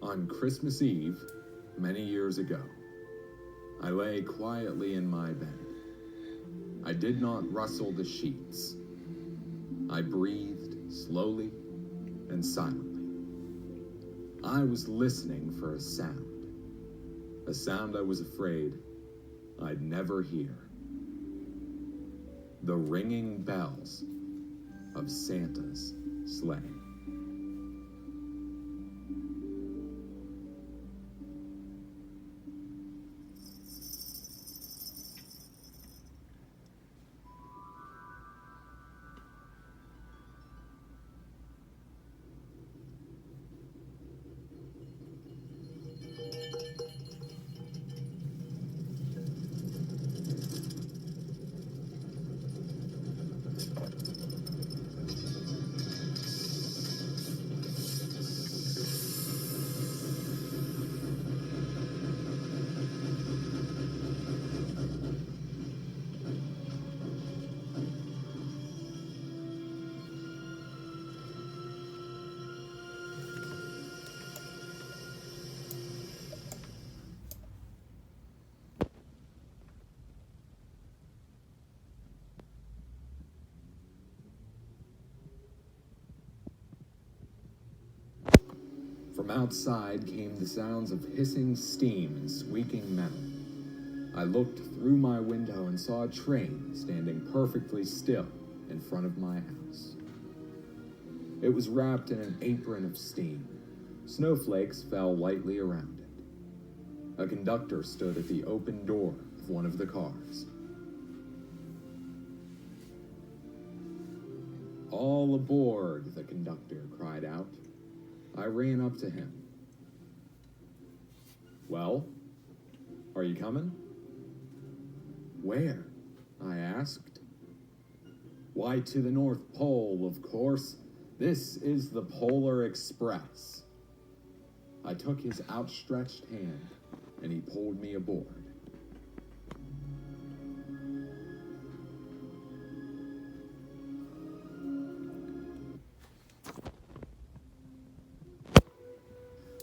On Christmas Eve, many years ago, I lay quietly in my bed. I did not rustle the sheets. I breathed slowly and silently. I was listening for a sound I was afraid I'd never hear. The ringing bells of Santa's sleigh. From outside came the sounds of hissing steam and squeaking metal. I looked through my window and saw a train standing perfectly still in front of my house. It was wrapped in an apron of steam. Snowflakes fell lightly around it. A conductor stood at the open door of one of the cars. "All aboard," the conductor cried out. I ran up to him. "Well, are you coming?" "Where?" I asked. "Why, to the North Pole, of course. This is the Polar Express." I took his outstretched hand, and he pulled me aboard.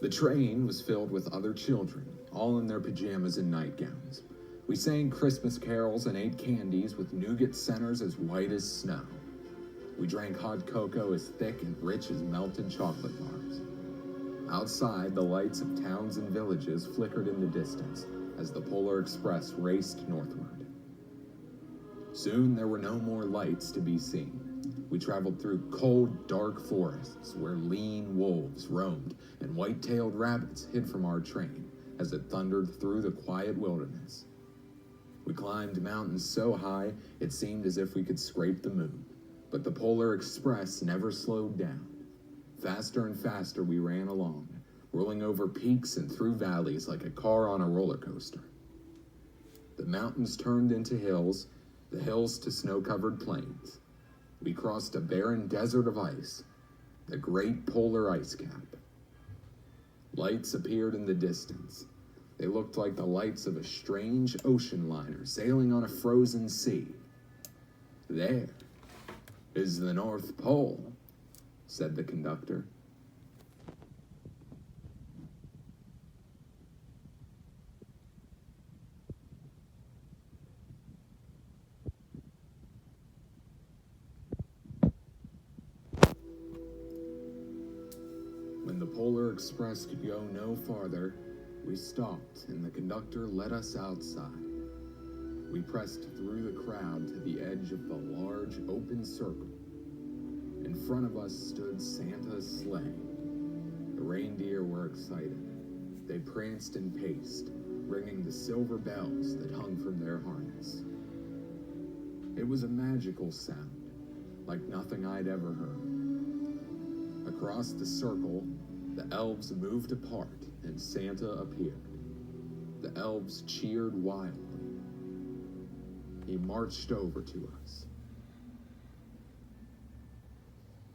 The train was filled with other children, all in their pajamas and nightgowns. We sang Christmas carols and ate candies with nougat centers as white as snow. We drank hot cocoa as thick and rich as melted chocolate bars. Outside, the lights of towns and villages flickered in the distance as the Polar Express raced northward. Soon there were no more lights to be seen. We traveled through cold, dark forests where lean wolves roamed and white-tailed rabbits hid from our train as it thundered through the quiet wilderness. We climbed mountains so high it seemed as if we could scrape the moon, but the Polar Express never slowed down. Faster and faster we ran along, rolling over peaks and through valleys like a car on a roller coaster. The mountains turned into hills, the hills to snow-covered plains. We crossed a barren desert of ice, the Great Polar Ice Cap. Lights appeared in the distance. They looked like the lights of a strange ocean liner sailing on a frozen sea. "There is the North Pole," said the conductor. When the Polar Express could go no farther, we stopped and the conductor led us outside. We pressed through the crowd to the edge of the large open circle. In front of us stood Santa's sleigh. The reindeer were excited. They pranced and paced, ringing the silver bells that hung from their harness. It was a magical sound, like nothing I'd ever heard. Across the circle, the elves moved apart and Santa appeared. The elves cheered wildly. He marched over to us.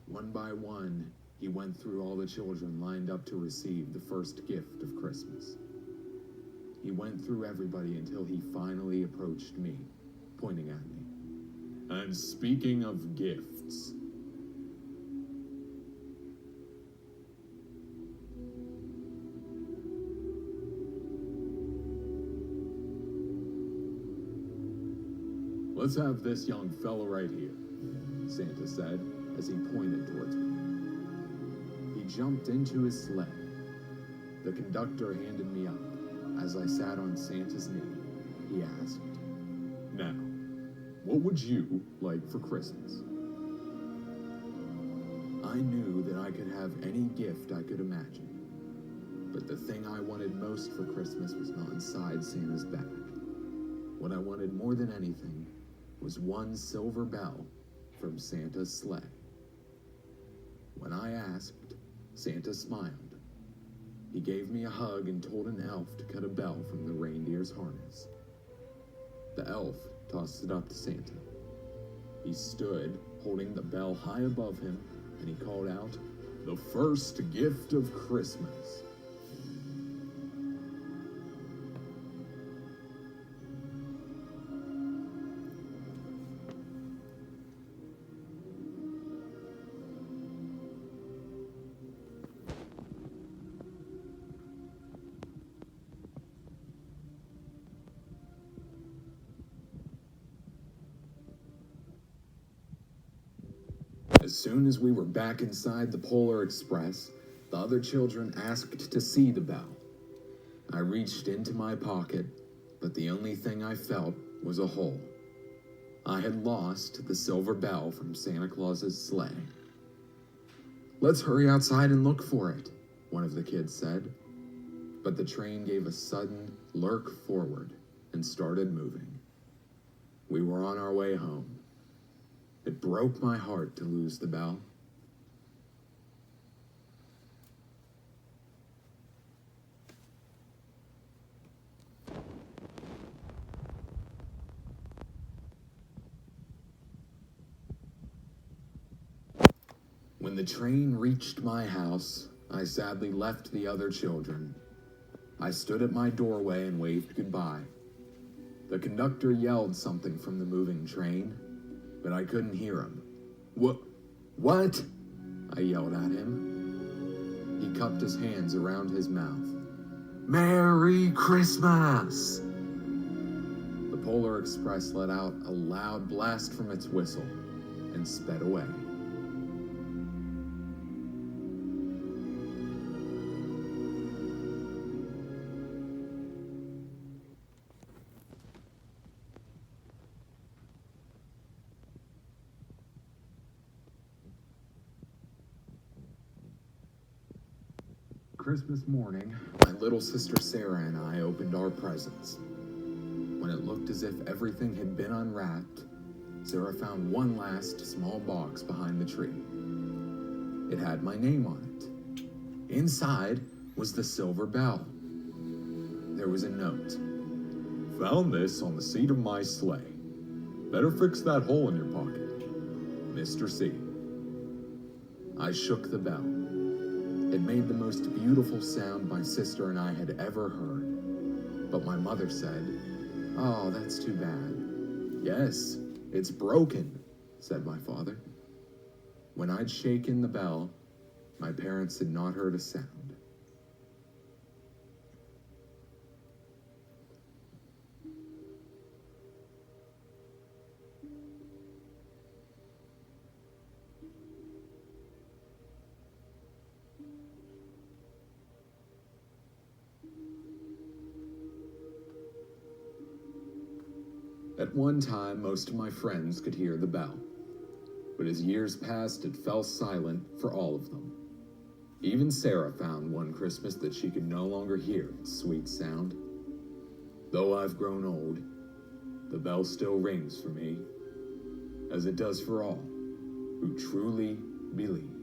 One by one, he went through all the children lined up to receive the first gift of Christmas. He went through everybody until he finally approached me, pointing at me. "And speaking of gifts," Let's have this young fella right here, Santa said as he pointed towards me. He jumped into his sleigh. The conductor handed me up. As I sat on Santa's knee, he asked, "Now, what would you like for Christmas?" I knew that I could have any gift I could imagine, but the thing I wanted most for Christmas was not inside Santa's bag. What I wanted more than anything was one silver bell from Santa's sleigh. When I asked, Santa smiled. He gave me a hug and told an elf to cut a bell from the reindeer's harness. The elf tossed it up to Santa. He stood, holding the bell high above him, and he called out, "The first gift of Christmas." As soon as we were back inside the Polar Express, the other children asked to see the bell. I reached into my pocket, but the only thing I felt was a hole. I had lost the silver bell from Santa Claus's sleigh. "Let's hurry outside and look for it," one of the kids said. But the train gave a sudden lurch forward and started moving. We were on our way home. It broke my heart to lose the bell. When the train reached my house, I sadly left the other children. I stood at my doorway and waved goodbye. The conductor yelled something from the moving train, but I couldn't hear him. What? I yelled at him. He cupped his hands around his mouth. "Merry Christmas!" The Polar Express let out a loud blast from its whistle and sped away. Christmas morning, my little sister Sarah and I opened our presents. When it looked as if everything had been unwrapped, Sarah found one last small box behind the tree. It had my name on it. Inside was the silver bell. There was a note. "Found this on the seat of my sleigh. Better fix that hole in your pocket. Mr. C." I shook the bell. It made the most beautiful sound my sister and I had ever heard. But my mother said, "Oh, that's too bad." "Yes, it's broken," said my father. When I'd shaken the bell, my parents had not heard a sound. At one time, most of my friends could hear the bell. But as years passed, it fell silent for all of them. Even Sarah found one Christmas that she could no longer hear its sweet sound. Though I've grown old, the bell still rings for me, as it does for all who truly believe.